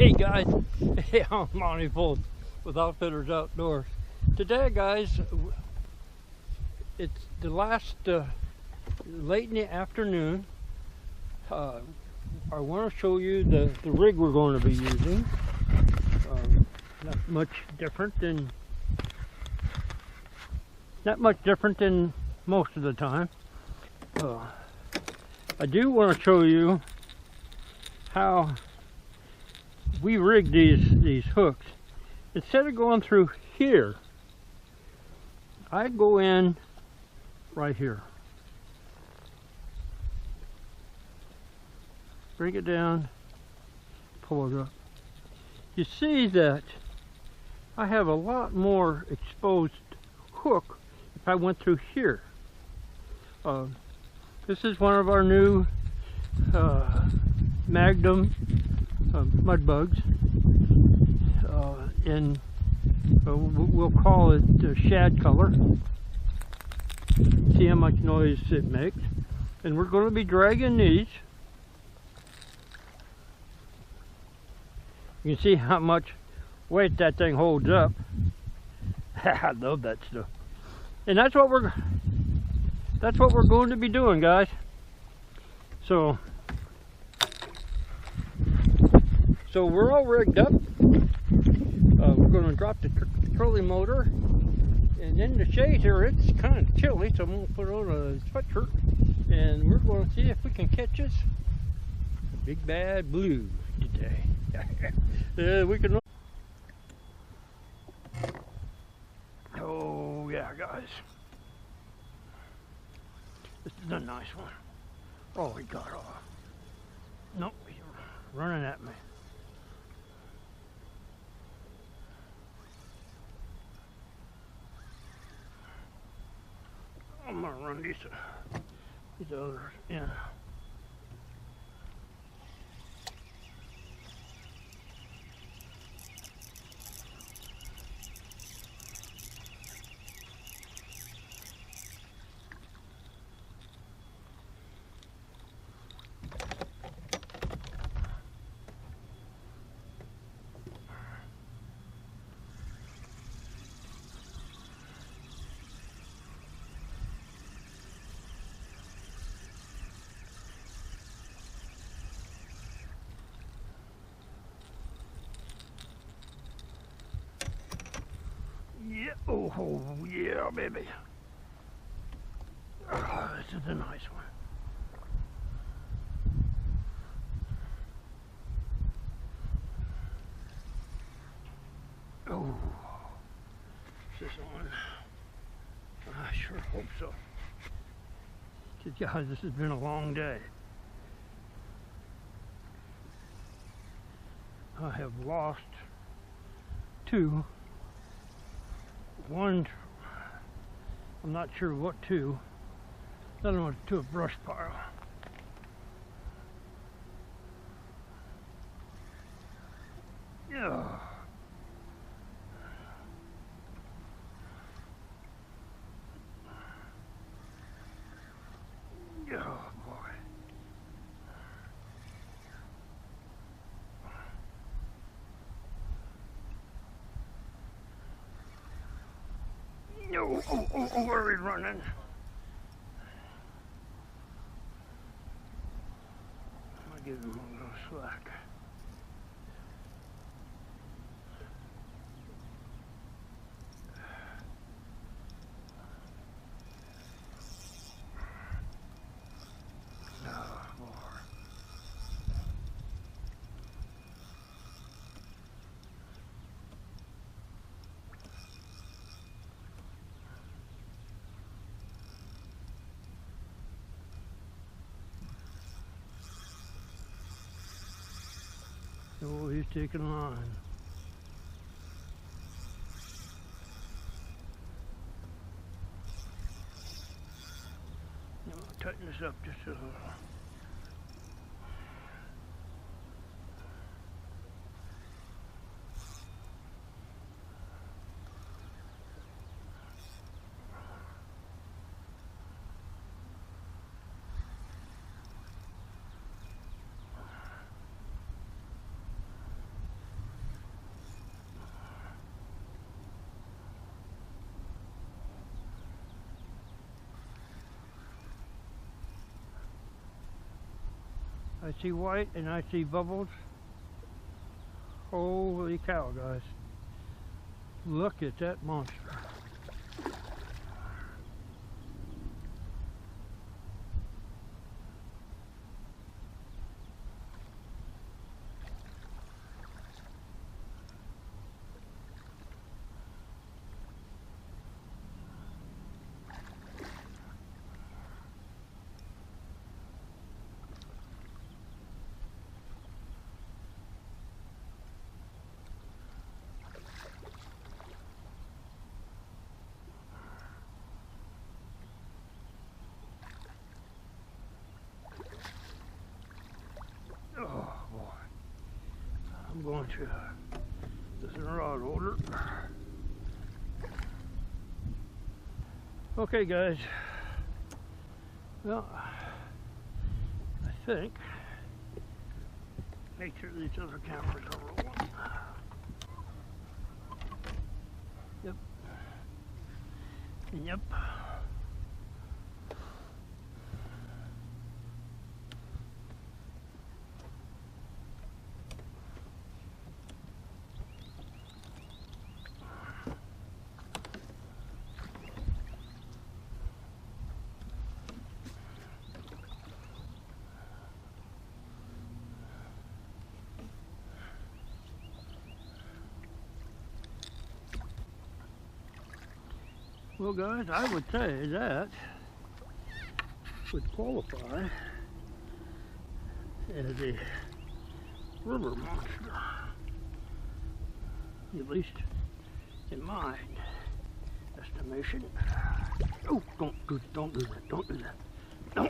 Hey guys, hey, I'm Lonnie with Outfitters Outdoors. Today, guys, it's the last late in the afternoon. I want to show you the rig we're going to be using. Not much different than most of the time. I do want to show you how we rig these hooks. Instead of going through here, I go in right here. Bring it down, pull it up. You see that I have a lot more exposed hook if I went through here. This is one of our new Magnum mud bugs, and we'll call it shad color. See how much noise it makes. And we're going to be dragging these. You can see how much weight that thing holds up. I love that stuff. And that's what we're going to be doing, guys. So we're all rigged up. We're going to drop the trolling motor, and in the shade here it's kind of chilly, so I'm going to put on a sweatshirt, and we're going to see if we can catch us a big bad blue today. We can. Oh yeah, guys, this is a nice one. Oh, he got off. Nope, he's running at me. I'm gonna run these others in. Yeah, oh yeah, baby. Oh, this is a nice one. Oh, is this on? I sure hope so. Guys, this has been a long day. I have lost two. One, I'm not sure what two. The other one's to a brush pile. Yeah. Oh boy. No, oh, where are we running? I'll give him a little slack. Oh, he's taking on. I'm going to tighten this up just a little. I see white and I see bubbles. Holy cow, guys. Look at that monster. Oh boy, I'm going to this is a rod holder. Okay guys, well, I think, make sure these other cameras are rolling. Yep, and yep. Well guys, I would say that would qualify as a river monster, at least in my estimation. Oh, don't do that, don't do that, don't do that. No.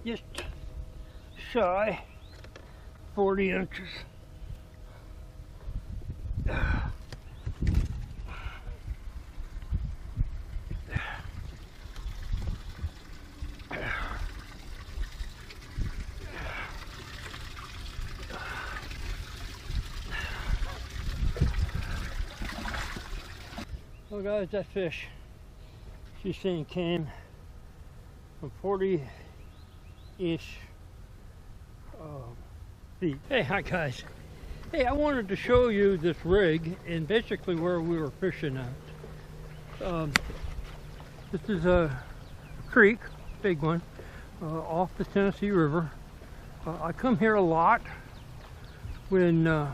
Just shy 40 inches. Well guys, that fish she's saying came from 40-ish feet. Hey, hi guys. Hey, I wanted to show you this rig and basically where we were fishing at. This is a creek, big one, off the Tennessee River. I come here a lot when the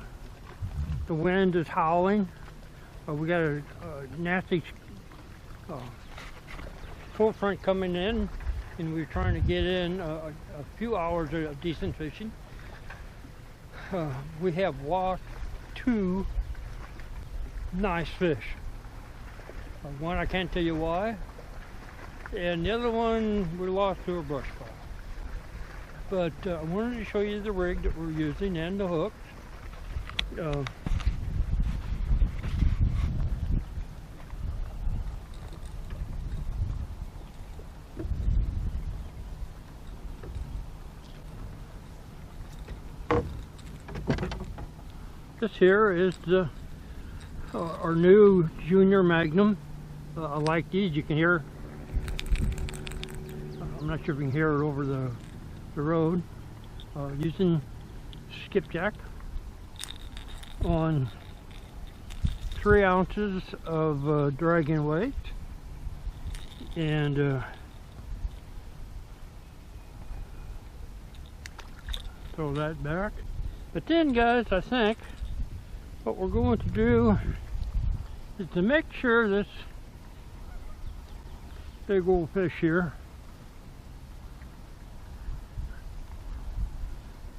wind is howling. We got a nasty cold front coming in, and we're trying to get in a few hours of decent fishing. We have lost 2 nice fish. One I can't tell you why, and the other one we lost to a brush fire. But I wanted to show you the rig that we're using and the hooks. This here is the our new Junior Magnum. I like these. You can hear. I'm not sure if you can hear it over the road. Using skipjack on 3 ounces of dragging weight, and throw that back. But then, guys, I think what we're going to do is to make sure this big old fish here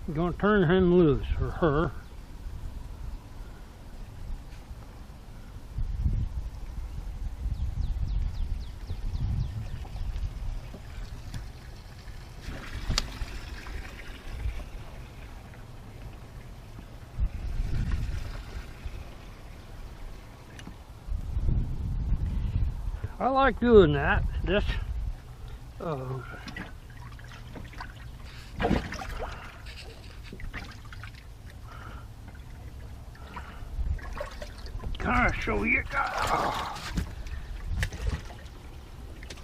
I'm going to turn him loose, or her. I like doing that. This kind of show you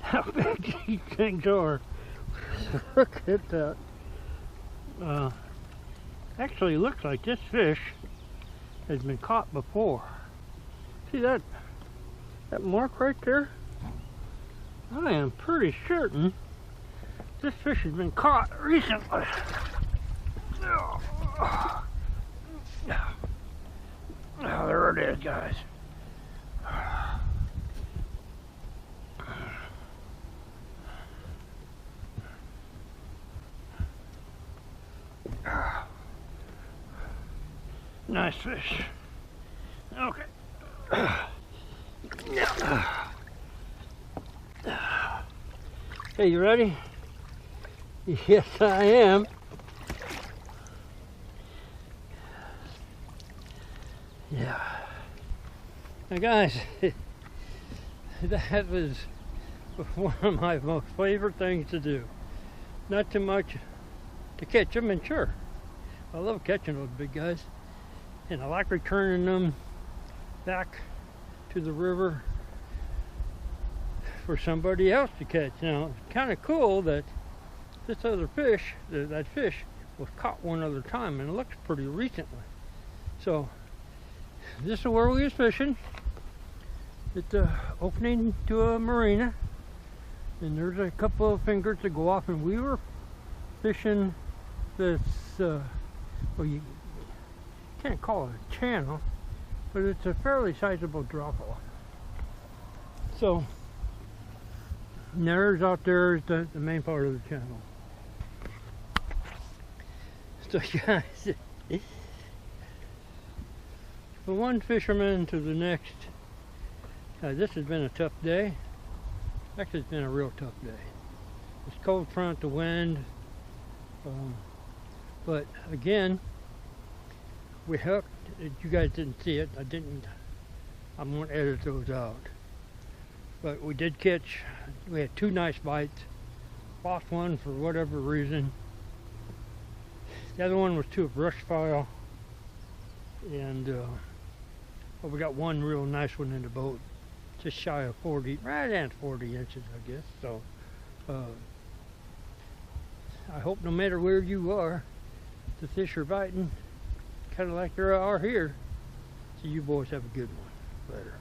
how big these things are. Look at that. Actually, looks like this fish has been caught before. See that mark right there? I am pretty certain this fish has been caught recently. Oh, there it is, guys. Nice fish. Okay. Hey, you ready? Yes, I am. Yeah. Now, guys, that was one of my most favorite things to do. Not too much to catch them, and sure, I love catching those big guys, and I like returning them back to the river for somebody else to catch. Now, it's kind of cool that this other fish, that fish, was caught one other time, and it looks pretty recently. So, this is where we was fishing. It's an opening to a marina, and there's a couple of fingers that go off, and we were fishing this, well, you can't call it a channel, but it's a fairly sizable drop-off. So, and there's out there is the main part of the channel. So, guys, from one fisherman to the next, this has been a tough day. Actually, it's been a real tough day. It's cold front, the wind, but again, we hooked. You guys didn't see it. I'm going to edit those out. But we did catch, we had 2 nice bites. Lost one for whatever reason. The other one was to a brush file. And well, we got one real nice one in the boat. Just shy of 40, right at 40 inches, I guess. So I hope no matter where you are, the fish are biting, kind of like they are here. So you boys have a good one. Later.